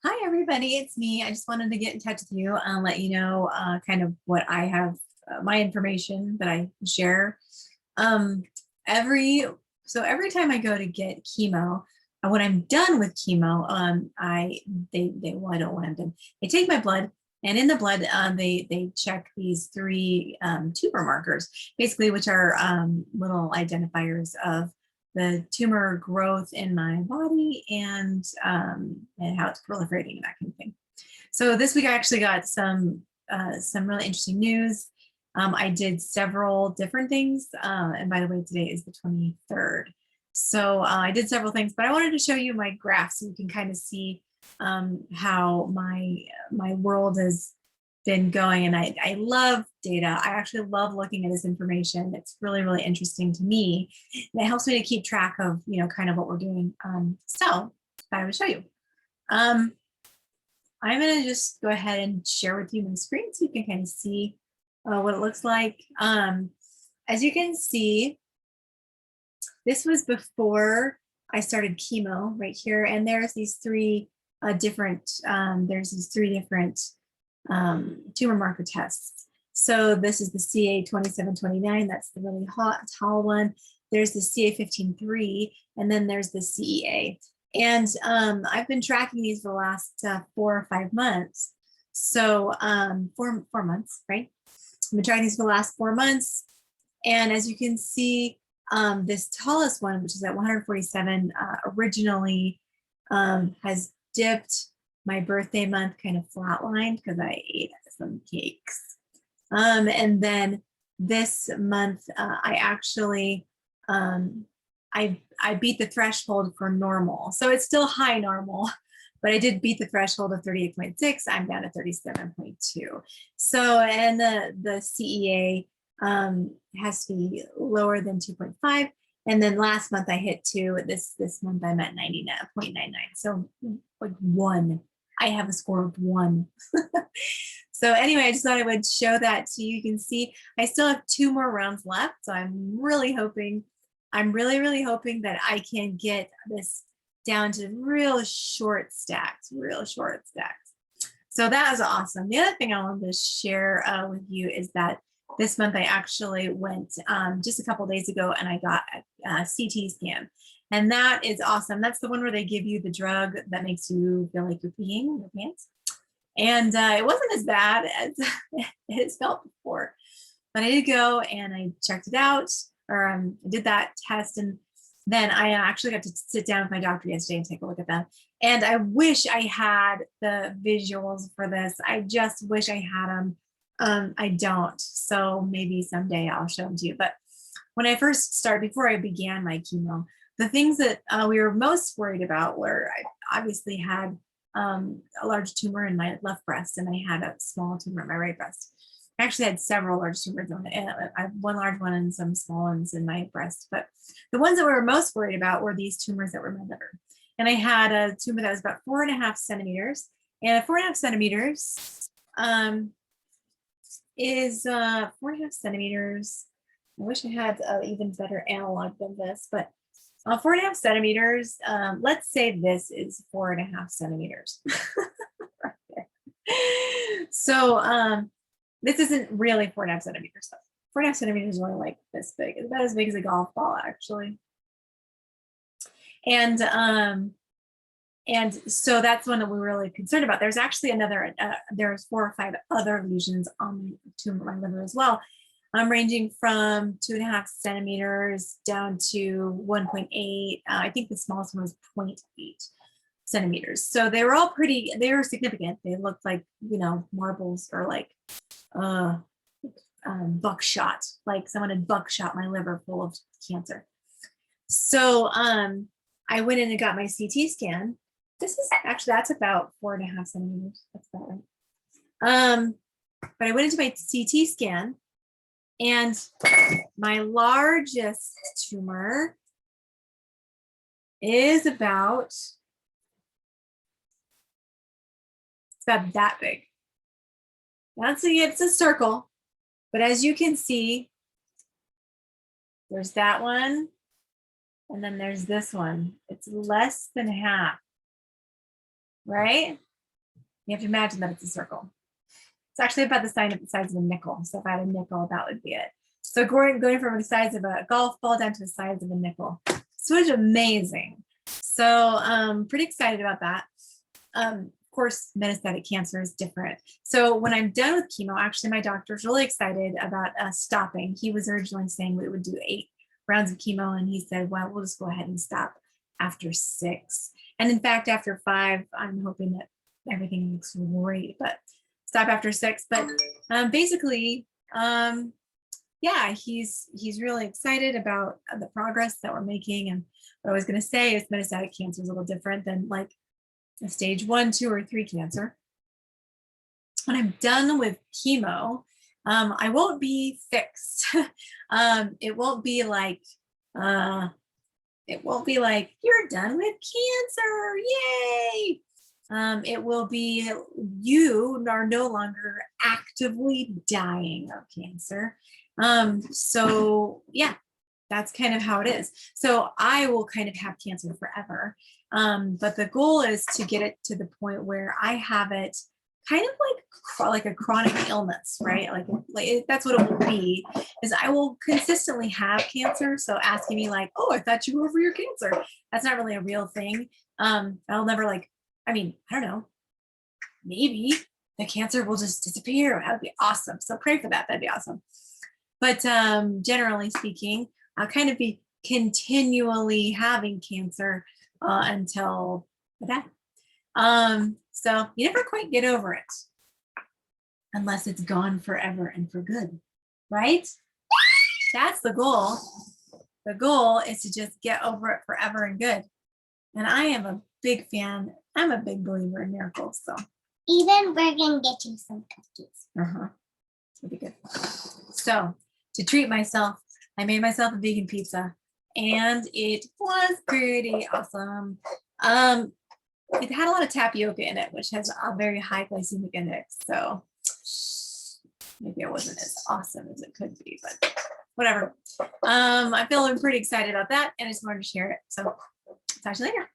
Hi, everybody. It's me. I just wanted to get in touch with you and let you know kind of what I have, my information that I share. Um, every every time I go to get chemo, when I'm done with chemo, I don't want them. They take my blood, and in the blood, they check these three tumor markers, basically, which are little identifiers of the tumor growth in my body and how it's proliferating and that kind of thing. So this week I actually got some really interesting news. I did several different things, and by the way, today is the 23rd. So I did several things, but I wanted to show you my graph so you can kind of see how my world has been going. And I love data. I actually love looking at this information. It's really, really interesting to me. And it helps me to keep track of, kind of what we're doing. So I will show you. I'm going to just go ahead and share with you my screen so you can kind of see what it looks like. As you can see, this was before I started chemo right here. And there's these three different tumor marker tests. So this is the CA2729. That's the really tall one. There's the CA15-3, and then there's the CEA. And I've been tracking these for the last 4 or 5 months. So 4 months, right? I've been tracking these for the last 4 months. And as you can see, this tallest one, which is at 147, originally has dipped. My birthday month kind of flatlined because I ate some cakes. And then this month, I actually, I beat the threshold for normal. So it's still high normal, but I did beat the threshold of 38.6. I'm down to 37.2. So, and the CEA has to be lower than 2.5. And then last month I hit 2. This month I'm at 99.99. So like 1. I have a score of 1. So anyway, I just thought I would show that to you. You can see I still have 2 more rounds left. So I'm really hoping that I can get this down to real short stacks. So that was awesome. The other thing I wanted to share with you is that this month I actually went just a couple days ago and I got a CT scan. And that is awesome. That's the one where they give you the drug that makes you feel like you're peeing in your pants. And it wasn't as bad as it has felt before. But I did go and I checked it out, or I did that test. And then I actually got to sit down with my doctor yesterday and take a look at them. And I wish I had the visuals for this. I just wish I had them. I don't. So maybe someday I'll show them to you. But when I first started, before I began my chemo, the things that we were most worried about were I obviously had a large tumor in my left breast, and I had a small tumor in my right breast. I actually had several large tumors on it, and I have one large one and some small ones in my breast. But the ones that we were most worried about were these tumors that were in my liver. And I had a tumor that was about 4.5 centimeters, and 4.5 centimeters is 4.5 centimeters. I wish I had an even better analog than this, but 4.5 centimeters. Let's say this is 4.5 centimeters. Right there. So this isn't really 4.5 centimeters. 4.5 centimeters is only like this big. It's about as big as a golf ball, actually. And so that's one that we're really concerned about. There's actually another. There's 4 or 5 other lesions on my liver as well. I'm ranging from 2.5 centimeters down to 1.8. I think the smallest one was 0.8 centimeters. So they were all they were significant. They looked like, marbles or like buckshot, like someone had buckshot my liver full of cancer. So I went in and got my CT scan. This is actually, that's about 4.5 centimeters. That's about right. But I went into my CT scan, and my largest tumor is about that big. It's a circle, but as you can see, there's that one, and then there's this one. It's less than half, right? You have to imagine that it's a circle. It's actually about the size of a nickel. So if I had a nickel, that would be it. So going from the size of a golf ball down to the size of a nickel. So it's amazing. So pretty excited about that. Of course, metastatic cancer is different. So when I'm done with chemo, actually my doctor's really excited about stopping. He was originally saying we would do 8 rounds of chemo, and he said, well, we'll just go ahead and stop after 6. And in fact, after 5, I'm hoping that everything looks great, but stop after 6. But basically, yeah, he's really excited about the progress that we're making. And what I was going to say is metastatic cancer is a little different than like a stage 1, 2, or 3 cancer. When I'm done with chemo, I won't be fixed. It won't be like you're done with cancer, yay. It will be you are no longer actively dying of cancer. So yeah, that's kind of how it is. So I will kind of have cancer forever. But the goal is to get it to the point where I have it kind of like a chronic illness, right? Like that's what it will be, is I will consistently have cancer. So asking me like, oh, I thought you were over your cancer. That's not really a real thing. I'll never I don't know, maybe the cancer will just disappear. That would be awesome. So pray for that. That'd be awesome. But generally speaking, I'll kind of be continually having cancer until I die. So you never quite get over it unless it's gone forever and for good, right? That's the goal. The goal is to just get over it forever and good. And I am a big fan. I'm a big believer in miracles. So even we're gonna get you some cookies. It'll be good. So to treat myself, I made myself a vegan pizza, and it was pretty awesome. It had a lot of tapioca in it, which has a very high glycemic index. So maybe it wasn't as awesome as it could be, but whatever. I'm feeling pretty excited about that, and I just wanted to share it. So talk to you later.